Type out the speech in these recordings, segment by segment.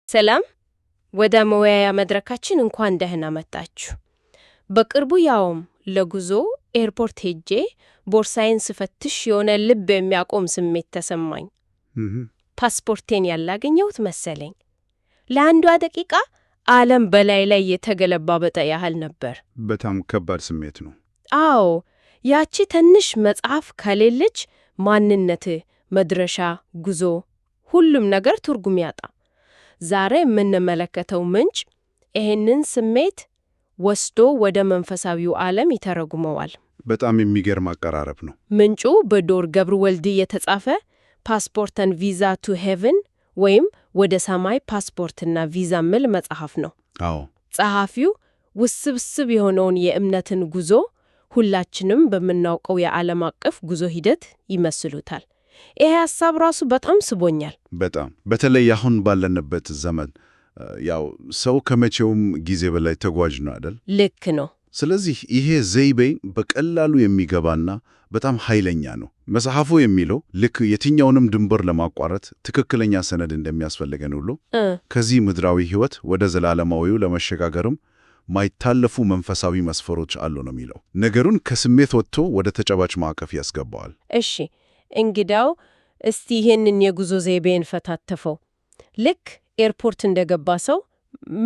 ሰላም ወደ መወያያ መድረካችን እንኳን ደህና መጣችሁ። በቅርቡ ያውም ለጉዞ ኤርፖርት ሄጄ ቦርሳዬን ስፈትሽ የሆነ ልብ የሚያቆም ስሜት ተሰማኝ። ፓስፖርቴን ያላገኘሁት መሰለኝ። ለአንዷ ደቂቃ ዓለም በላይ ላይ የተገለባበጠ ያህል ነበር። በጣም ከባድ ስሜት ነው። አዎ፣ ያቺ ትንሽ መጽሐፍ ከሌለች ማንነትህ፣ መድረሻ፣ ጉዞ፣ ሁሉም ነገር ትርጉም ያጣ። ዛሬ የምንመለከተው ምንጭ ይህንን ስሜት ወስዶ ወደ መንፈሳዊው ዓለም ይተረጉመዋል። በጣም የሚገርም አቀራረብ ነው። ምንጩ በዶር ገብረወልድ የተጻፈ ፓስፖርት ኤንድ ቪዛ ቱ ሄቨን ወይም ወደ ሰማይ ፓስፖርትና ቪዛ ሚል መጽሐፍ ነው። አዎ፣ ጸሐፊው ውስብስብ የሆነውን የእምነትን ጉዞ ሁላችንም በምናውቀው የዓለም አቀፍ ጉዞ ሂደት ይመስሉታል። ይሄ ሐሳብ ራሱ በጣም ስቦኛል። በጣም በተለይ አሁን ባለንበት ዘመን ሰው ከመቼውም ጊዜ በላይ ተጓዥ ነው አይደል? ልክ ነው። ስለዚህ ይሄ ዘይቤ በቀላሉ የሚገባና በጣም ኃይለኛ ነው። መጽሐፉ የሚለው ልክ የትኛውንም ድንበር ለማቋረጥ ትክክለኛ ሰነድ እንደሚያስፈልገን ሁሉ ከዚህ ምድራዊ ሕይወት ወደ ዘላለማዊው ለመሸጋገርም ማይታለፉ መንፈሳዊ መስፈሮች አሉ ነው የሚለው። ነገሩን ከስሜት ወጥቶ ወደ ተጨባጭ ማዕቀፍ ያስገባዋል። እሺ፣ እንግዳው እስቲ ይህንን የጉዞ ዘይቤን ፈታተፈው። ልክ ኤርፖርት እንደገባ ሰው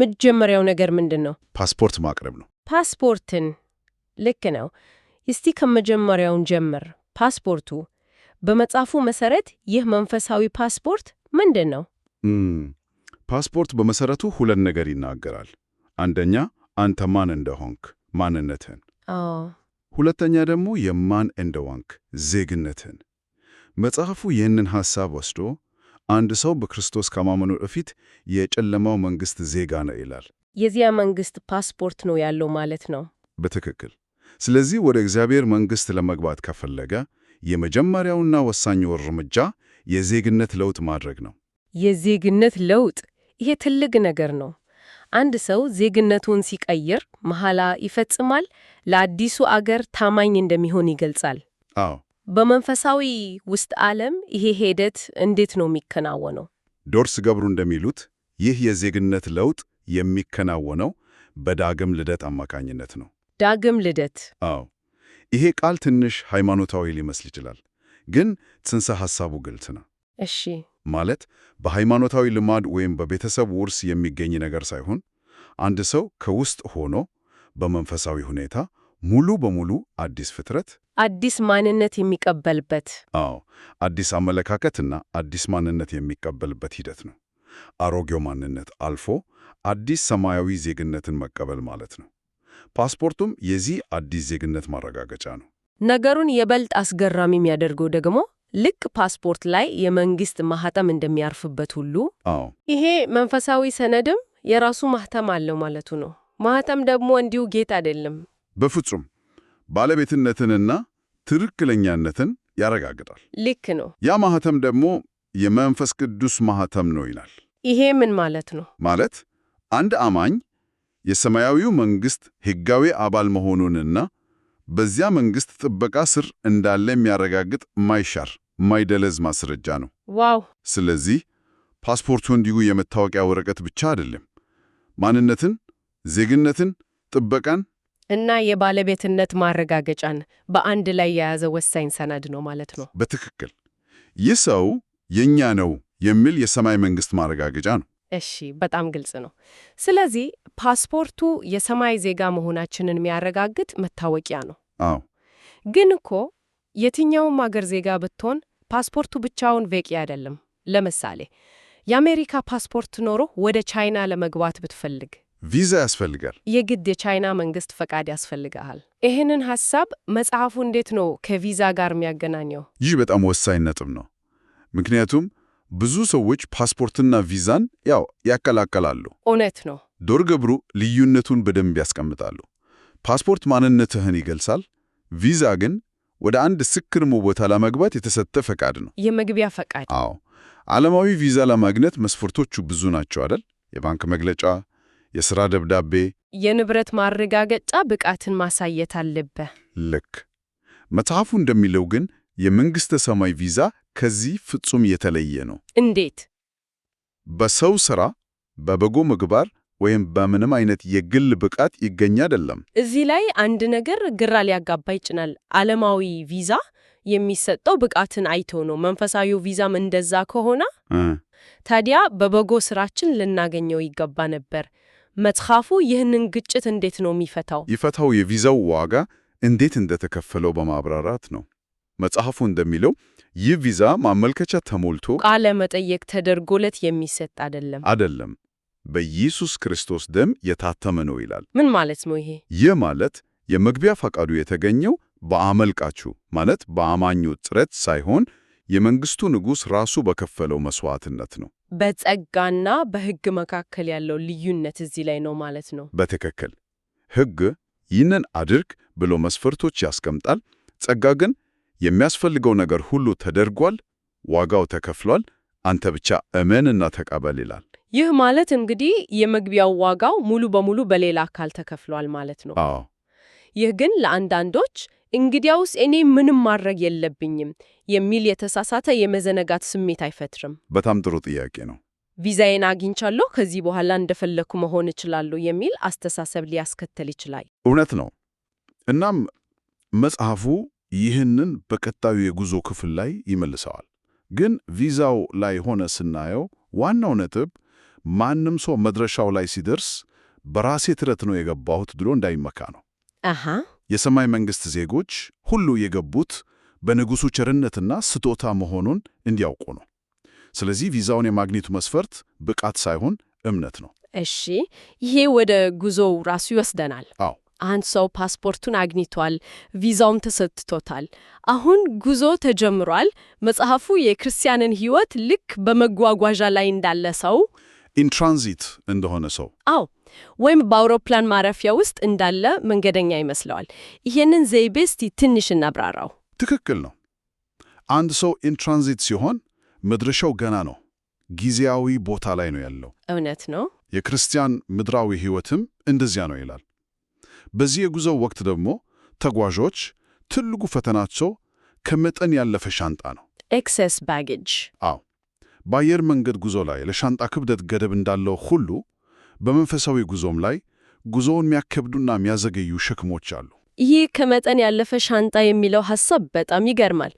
መጀመሪያው ነገር ምንድን ነው? ፓስፖርት ማቅረብ ነው። ፓስፖርትን። ልክ ነው። እስቲ ከመጀመሪያውን ጀምር። ፓስፖርቱ በመጽሐፉ መሰረት ይህ መንፈሳዊ ፓስፖርት ምንድን ነው? ፓስፖርት በመሰረቱ ሁለት ነገር ይናገራል። አንደኛ አንተ ማን እንደሆንክ ማንነትህን፣ ሁለተኛ ደግሞ የማን እንደሆንክ ዜግነትህን። መጽሐፉ ይህንን ሐሳብ ወስዶ አንድ ሰው በክርስቶስ ከማመኑ በፊት የጨለማው መንግሥት ዜጋ ነው ይላል። የዚያ መንግሥት ፓስፖርት ነው ያለው ማለት ነው። በትክክል። ስለዚህ ወደ እግዚአብሔር መንግሥት ለመግባት ከፈለገ የመጀመሪያውና ወሳኙ እርምጃ የዜግነት ለውጥ ማድረግ ነው። የዜግነት ለውጥ፣ ይሄ ትልቅ ነገር ነው። አንድ ሰው ዜግነቱን ሲቀይር መሐላ ይፈጽማል፣ ለአዲሱ አገር ታማኝ እንደሚሆን ይገልጻል። አዎ። በመንፈሳዊ ውስጥ ዓለም ይሄ ሂደት እንዴት ነው የሚከናወነው? ዶርስ ገብሩ እንደሚሉት ይህ የዜግነት ለውጥ የሚከናወነው በዳግም ልደት አማካኝነት ነው። ዳግም ልደት? አዎ። ይሄ ቃል ትንሽ ሃይማኖታዊ ሊመስል ይችላል፣ ግን ጽንሰ ሐሳቡ ግልጽ ነው። እሺ። ማለት በሃይማኖታዊ ልማድ ወይም በቤተሰብ ውርስ የሚገኝ ነገር ሳይሆን አንድ ሰው ከውስጥ ሆኖ በመንፈሳዊ ሁኔታ ሙሉ በሙሉ አዲስ ፍጥረት፣ አዲስ ማንነት የሚቀበልበት። አዎ፣ አዲስ አመለካከትና አዲስ ማንነት የሚቀበልበት ሂደት ነው። አሮጌው ማንነት አልፎ አዲስ ሰማያዊ ዜግነትን መቀበል ማለት ነው። ፓስፖርቱም የዚህ አዲስ ዜግነት ማረጋገጫ ነው። ነገሩን የበልጥ አስገራሚ የሚያደርገው ደግሞ ልክ ፓስፖርት ላይ የመንግስት ማህተም እንደሚያርፍበት ሁሉ ይሄ መንፈሳዊ ሰነድም የራሱ ማህተም አለው ማለቱ ነው። ማህተም ደግሞ እንዲሁ ጌጥ አይደለም። በፍጹም ባለቤትነትንና ትክክለኛነትን ያረጋግጣል። ልክ ነው። ያ ማህተም ደግሞ የመንፈስ ቅዱስ ማህተም ነው ይላል። ይሄ ምን ማለት ነው? ማለት አንድ አማኝ የሰማያዊው መንግሥት ሕጋዊ አባል መሆኑንና በዚያ መንግሥት ጥበቃ ስር እንዳለ የሚያረጋግጥ ማይሻር ማይደለዝ ማስረጃ ነው። ዋው! ስለዚህ ፓስፖርቱ እንዲሁ የመታወቂያ ወረቀት ብቻ አይደለም። ማንነትን፣ ዜግነትን፣ ጥበቃን እና የባለቤትነት ማረጋገጫን በአንድ ላይ የያዘ ወሳኝ ሰነድ ነው ማለት ነው። በትክክል። ይህ ሰው የኛ ነው የሚል የሰማይ መንግሥት ማረጋገጫ ነው። እሺ፣ በጣም ግልጽ ነው። ስለዚህ ፓስፖርቱ የሰማይ ዜጋ መሆናችንን የሚያረጋግጥ መታወቂያ ነው። አዎ። ግን እኮ የትኛውም አገር ዜጋ ብትሆን ፓስፖርቱ ብቻውን በቂ አይደለም። ለምሳሌ የአሜሪካ ፓስፖርት ኖሮ ወደ ቻይና ለመግባት ብትፈልግ ቪዛ ያስፈልጋል። የግድ የቻይና መንግሥት ፈቃድ ያስፈልግሃል። ይህንን ሐሳብ መጽሐፉ እንዴት ነው ከቪዛ ጋር የሚያገናኘው? ይህ በጣም ወሳኝ ነጥብ ነው። ምክንያቱም ብዙ ሰዎች ፓስፖርትና ቪዛን ያቀላቀላሉ። እውነት ነው። ዶር ገብሩ ልዩነቱን በደንብ ያስቀምጣሉ። ፓስፖርት ማንነትህን ይገልጻል። ቪዛ ግን ወደ አንድ ስክርሙ ቦታ ለመግባት የተሰጠ ፈቃድ ነው፣ የመግቢያ ፈቃድ። አዎ። ዓለማዊ ቪዛ ለማግኘት መስፈርቶቹ ብዙ ናቸው አይደል? የባንክ መግለጫ፣ የሥራ ደብዳቤ፣ የንብረት ማረጋገጫ፣ ብቃትን ማሳየት አለብህ። ልክ። መጽሐፉ እንደሚለው ግን የመንግሥተ ሰማይ ቪዛ ከዚህ ፍጹም የተለየ ነው። እንዴት? በሰው ሥራ በበጎ ምግባር ወይም በምንም አይነት የግል ብቃት ይገኝ አይደለም። እዚህ ላይ አንድ ነገር ግራ ሊያጋባ ይችላል። ዓለማዊ ቪዛ የሚሰጠው ብቃትን አይቶ ነው። መንፈሳዊው ቪዛም እንደዛ ከሆነ ታዲያ በበጎ ስራችን ልናገኘው ይገባ ነበር። መጽሐፉ ይህንን ግጭት እንዴት ነው የሚፈታው? የቪዛው ዋጋ እንዴት እንደተከፈለው በማብራራት ነው። መጽሐፉ እንደሚለው ይህ ቪዛ ማመልከቻ ተሞልቶ ቃለ መጠየቅ ተደርጎለት የሚሰጥ አይደለም፣ በኢየሱስ ክርስቶስ ደም የታተመ ነው ይላል። ምን ማለት ነው ይሄ? ይህ ማለት የመግቢያ ፈቃዱ የተገኘው በአመልካቹ ማለት በአማኙ ጥረት ሳይሆን የመንግስቱ ንጉሥ ራሱ በከፈለው መስዋዕትነት ነው። በጸጋና በሕግ መካከል ያለው ልዩነት እዚህ ላይ ነው ማለት ነው። በትክክል ሕግ ይህንን አድርግ ብሎ መስፈርቶች ያስቀምጣል። ጸጋ ግን የሚያስፈልገው ነገር ሁሉ ተደርጓል፣ ዋጋው ተከፍሏል፣ አንተ ብቻ እመንና ተቀበል ይላል። ይህ ማለት እንግዲህ የመግቢያው ዋጋው ሙሉ በሙሉ በሌላ አካል ተከፍሏል ማለት ነው። አዎ። ይህ ግን ለአንዳንዶች እንግዲያውስ እኔ ምንም ማድረግ የለብኝም የሚል የተሳሳተ የመዘነጋት ስሜት አይፈጥርም? በጣም ጥሩ ጥያቄ ነው። ቪዛዬን አግኝቻለሁ፣ ከዚህ በኋላ እንደፈለኩ መሆን እችላለሁ የሚል አስተሳሰብ ሊያስከትል ይችላል። እውነት ነው። እናም መጽሐፉ ይህንን በቀጣዩ የጉዞ ክፍል ላይ ይመልሰዋል። ግን ቪዛው ላይ ሆነ ስናየው ዋናው ነጥብ ማንም ሰው መድረሻው ላይ ሲደርስ በራሴ ጥረት ነው የገባሁት ብሎ እንዳይመካ ነው። የሰማይ መንግሥት ዜጎች ሁሉ የገቡት በንጉሡ ቸርነትና ስጦታ መሆኑን እንዲያውቁ ነው። ስለዚህ ቪዛውን የማግኘቱ መስፈርት ብቃት ሳይሆን እምነት ነው። እሺ፣ ይሄ ወደ ጉዞው ራሱ ይወስደናል። አዎ። አንድ ሰው ፓስፖርቱን አግኝቷል፣ ቪዛውም ተሰጥቶታል። አሁን ጉዞ ተጀምሯል። መጽሐፉ የክርስቲያንን ሕይወት ልክ በመጓጓዣ ላይ እንዳለ ሰው ኢንትራንዚት እንደሆነ ሰው አዎ፣ ወይም በአውሮፕላን ማረፊያ ውስጥ እንዳለ መንገደኛ ይመስለዋል። ይሄንን ዘይቤ እስቲ ትንሽ እናብራራው። ትክክል ነው። አንድ ሰው ኢንትራንዚት ሲሆን መድረሻው ገና ነው፣ ጊዜያዊ ቦታ ላይ ነው ያለው። እውነት ነው። የክርስቲያን ምድራዊ ሕይወትም እንደዚያ ነው ይላል። በዚህ የጉዞው ወቅት ደግሞ ተጓዦች ትልቁ ፈተናቸው ከመጠን ያለፈ ሻንጣ ነው። ኤክሰስ ባጌጅ። አዎ፣ በአየር መንገድ ጉዞ ላይ ለሻንጣ ክብደት ገደብ እንዳለው ሁሉ በመንፈሳዊ ጉዞም ላይ ጉዞውን የሚያከብዱና የሚያዘገዩ ሸክሞች አሉ። ይህ ከመጠን ያለፈ ሻንጣ የሚለው ሐሳብ በጣም ይገርማል።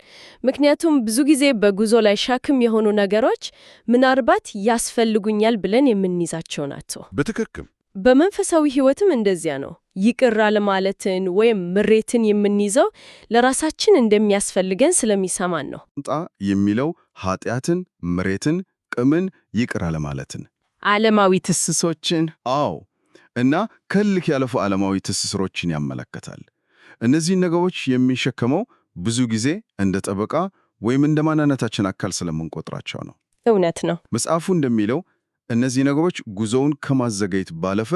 ምክንያቱም ብዙ ጊዜ በጉዞ ላይ ሸክም የሆኑ ነገሮች ምናልባት ያስፈልጉኛል ብለን የምንይዛቸው ናቸው። በትክክል በመንፈሳዊ ሕይወትም እንደዚያ ነው። ይቅር አለማለትን ወይም ምሬትን የምንይዘው ለራሳችን እንደሚያስፈልገን ስለሚሰማን ነው። ሻንጣ የሚለው ኃጢአትን፣ ምሬትን፣ ቅምን፣ ይቅር አለማለትን፣ ዓለማዊ ትስሶችን እና ከልክ ያለፉ ዓለማዊ ትስስሮችን ያመለከታል። እነዚህን ነገሮች የሚሸከመው ብዙ ጊዜ እንደ ጠበቃ ወይም እንደ ማንነታችን አካል ስለምንቆጥራቸው ነው። እውነት ነው። መጽሐፉ እንደሚለው እነዚህ ነገሮች ጉዞውን ከማዘገየት ባለፈ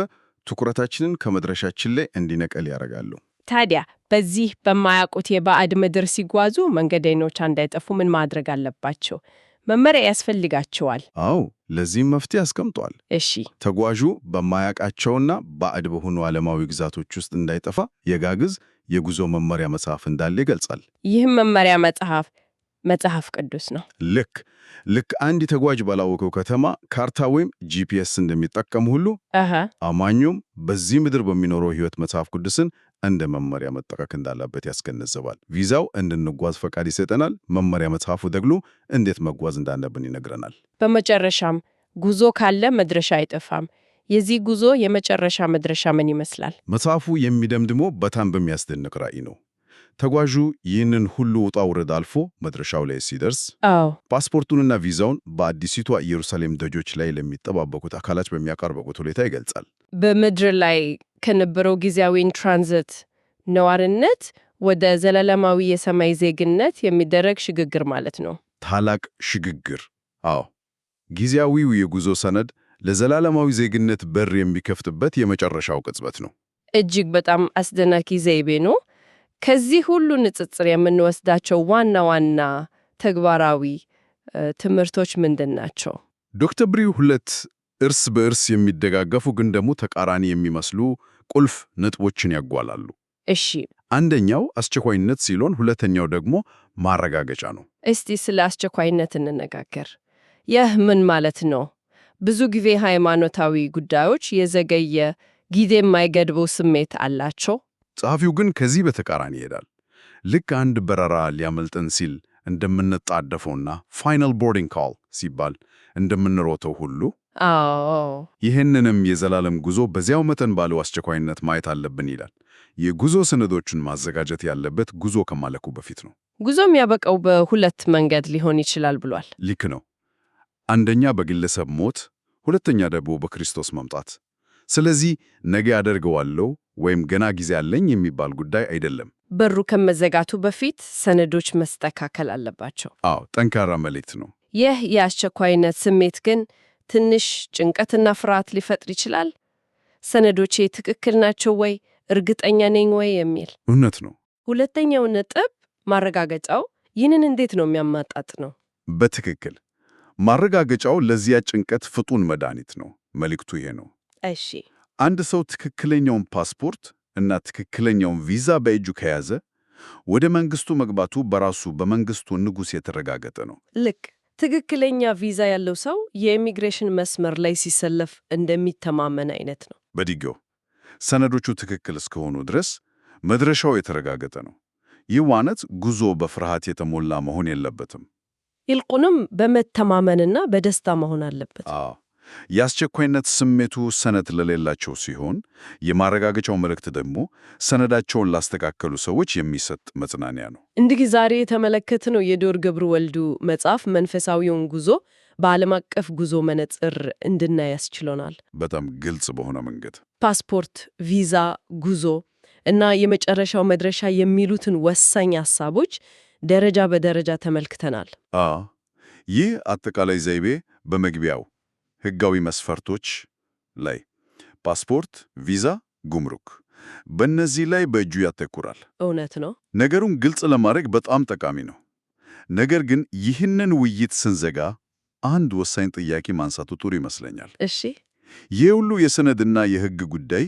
ትኩረታችንን ከመድረሻችን ላይ እንዲነቀል ያደርጋሉ። ታዲያ በዚህ በማያውቁት የባዕድ ምድር ሲጓዙ መንገደኞች እንዳይጠፉ ምን ማድረግ አለባቸው? መመሪያ ያስፈልጋቸዋል። አዎ፣ ለዚህም መፍትሄ አስቀምጧል። እሺ፣ ተጓዡ በማያውቃቸውና ባዕድ በሆኑ ዓለማዊ ግዛቶች ውስጥ እንዳይጠፋ የጋግዝ የጉዞ መመሪያ መጽሐፍ እንዳለ ይገልጻል። ይህም መመሪያ መጽሐፍ ቅዱስ ነው። ልክ አንድ ተጓዥ ባላወቀው ከተማ ካርታ ወይም ጂፒኤስ እንደሚጠቀም ሁሉ አማኙም በዚህ ምድር በሚኖረው ሕይወት መጽሐፍ ቅዱስን እንደ መመሪያ መጠቀም እንዳለበት ያስገነዝባል። ቪዛው እንድንጓዝ ፈቃድ ይሰጠናል። መመሪያ መጽሐፉ ደግሞ እንዴት መጓዝ እንዳለብን ይነግረናል። በመጨረሻም ጉዞ ካለ መድረሻ አይጠፋም። የዚህ ጉዞ የመጨረሻ መድረሻ ምን ይመስላል? መጽሐፉ የሚደምድመው በጣም በሚያስደንቅ ራዕይ ነው። ተጓዡ ይህንን ሁሉ ውጣ ውረድ አልፎ መድረሻው ላይ ሲደርስ ፓስፖርቱንና ቪዛውን በአዲሲቷ ኢየሩሳሌም ደጆች ላይ ለሚጠባበቁት አካላት በሚያቀርበው ሁኔታ ይገልጻል። በምድር ላይ ከነበረው ጊዜያዊ ትራንዚት ነዋሪነት ወደ ዘላለማዊ የሰማይ ዜግነት የሚደረግ ሽግግር ማለት ነው። ታላቅ ሽግግር። አዎ፣ ጊዜያዊው የጉዞ ሰነድ ለዘላለማዊ ዜግነት በር የሚከፍትበት የመጨረሻው ቅጽበት ነው። እጅግ በጣም አስደናቂ ዘይቤ ነው። ከዚህ ሁሉ ንጽጽር የምንወስዳቸው ዋና ዋና ተግባራዊ ትምህርቶች ምንድን ናቸው? ዶክተር ብሪው ሁለት እርስ በእርስ የሚደጋገፉ ግን ደግሞ ተቃራኒ የሚመስሉ ቁልፍ ነጥቦችን ያጓላሉ። እሺ፣ አንደኛው አስቸኳይነት ሲሆን ሁለተኛው ደግሞ ማረጋገጫ ነው። እስቲ ስለ አስቸኳይነት እንነጋገር። ይህ ምን ማለት ነው? ብዙ ጊዜ ሃይማኖታዊ ጉዳዮች የዘገየ ጊዜ የማይገድበው ስሜት አላቸው። ጸሐፊው ግን ከዚህ በተቃራኒ ይሄዳል። ልክ አንድ በረራ ሊያመልጠን ሲል እንደምንጣደፈውና ፋይናል ቦርዲንግ ኮል ሲባል እንደምንሮጠው ሁሉ ይህንንም የዘላለም ጉዞ በዚያው መጠን ባለው አስቸኳይነት ማየት አለብን ይላል። የጉዞ ሰነዶቹን ማዘጋጀት ያለበት ጉዞ ከማለቁ በፊት ነው። ጉዞ የሚያበቃው በሁለት መንገድ ሊሆን ይችላል ብሏል። ልክ ነው። አንደኛ በግለሰብ ሞት፣ ሁለተኛ ደግሞ በክርስቶስ መምጣት። ስለዚህ ነገ አደርገዋለሁ ወይም ገና ጊዜ አለኝ የሚባል ጉዳይ አይደለም። በሩ ከመዘጋቱ በፊት ሰነዶች መስተካከል አለባቸው። አዎ፣ ጠንካራ መልእክት ነው። ይህ የአስቸኳይነት ስሜት ግን ትንሽ ጭንቀትና ፍርሃት ሊፈጥር ይችላል። ሰነዶቼ ትክክል ናቸው ወይ፣ እርግጠኛ ነኝ ወይ የሚል። እውነት ነው። ሁለተኛው ነጥብ ማረጋገጫው ይህንን እንዴት ነው የሚያማጣጥነው? በትክክል ማረጋገጫው ለዚያ ጭንቀት ፍቱን መድኃኒት ነው። መልእክቱ ይሄ ነው። እሺ፣ አንድ ሰው ትክክለኛውን ፓስፖርት እና ትክክለኛውን ቪዛ በእጁ ከያዘ ወደ መንግስቱ መግባቱ በራሱ በመንግስቱ ንጉሥ የተረጋገጠ ነው። ልክ ትክክለኛ ቪዛ ያለው ሰው የኢሚግሬሽን መስመር ላይ ሲሰለፍ እንደሚተማመን አይነት ነው። በድጌው ሰነዶቹ ትክክል እስከሆኑ ድረስ መድረሻው የተረጋገጠ ነው። ይህ ማለት ጉዞ በፍርሃት የተሞላ መሆን የለበትም። ይልቁንም በመተማመንና በደስታ መሆን አለበት። አዎ፣ የአስቸኳይነት ስሜቱ ሰነድ ለሌላቸው ሲሆን፣ የማረጋገጫው መልእክት ደግሞ ሰነዳቸውን ላስተካከሉ ሰዎች የሚሰጥ መጽናኛ ነው። እንግዲህ ዛሬ የተመለከትነው የዶር ገብሩ ወልዱ መጽሐፍ መንፈሳዊውን ጉዞ በዓለም አቀፍ ጉዞ መነጽር እንድናይ ያስችሎናል። በጣም ግልጽ በሆነ መንገድ ፓስፖርት፣ ቪዛ፣ ጉዞ እና የመጨረሻው መድረሻ የሚሉትን ወሳኝ ሐሳቦች ደረጃ በደረጃ ተመልክተናል። ይህ አጠቃላይ ዘይቤ በመግቢያው ሕጋዊ መስፈርቶች ላይ ፓስፖርት፣ ቪዛ፣ ጉምሩክ በእነዚህ ላይ በእጁ ያተኩራል። እውነት ነው። ነገሩን ግልጽ ለማድረግ በጣም ጠቃሚ ነው። ነገር ግን ይህንን ውይይት ስንዘጋ አንድ ወሳኝ ጥያቄ ማንሳቱ ጥሩ ይመስለኛል። እሺ፣ ይህ ሁሉ የሰነድና የሕግ ጉዳይ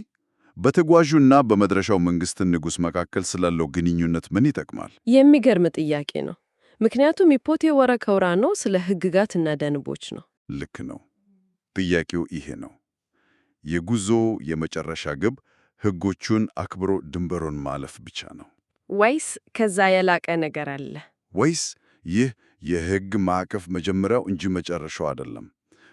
በተጓዡና በመድረሻው መንግሥትን ንጉሥ መካከል ስላለው ግንኙነት ምን ይጠቅማል? የሚገርም ጥያቄ ነው። ምክንያቱም ኢፖቴ ወረቀውራ ነው፣ ስለ ሕግጋትና ደንቦች ነው። ልክ ነው። ጥያቄው ይሄ ነው። የጉዞ የመጨረሻ ግብ ሕጎቹን አክብሮ ድንበሩን ማለፍ ብቻ ነው? ወይስ ከዛ የላቀ ነገር አለ? ወይስ ይህ የሕግ ማዕቀፍ መጀመሪያው እንጂ መጨረሻው አይደለም?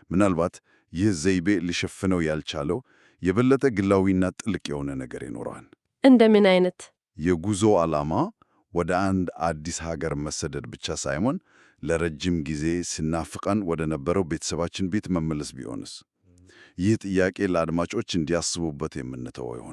ምናልባት ይህ ዘይቤ ሊሸፍነው ያልቻለው የበለጠ ግላዊና ጥልቅ የሆነ ነገር ይኖረዋል። እንደምን አይነት? የጉዞ ዓላማ ወደ አንድ አዲስ ሀገር መሰደድ ብቻ ሳይሆን ለረጅም ጊዜ ሲናፍቀን ወደ ነበረው ቤተሰባችን ቤት መመለስ ቢሆንስ? ይህ ጥያቄ ለአድማጮች እንዲያስቡበት የምንተወው ይሆናል።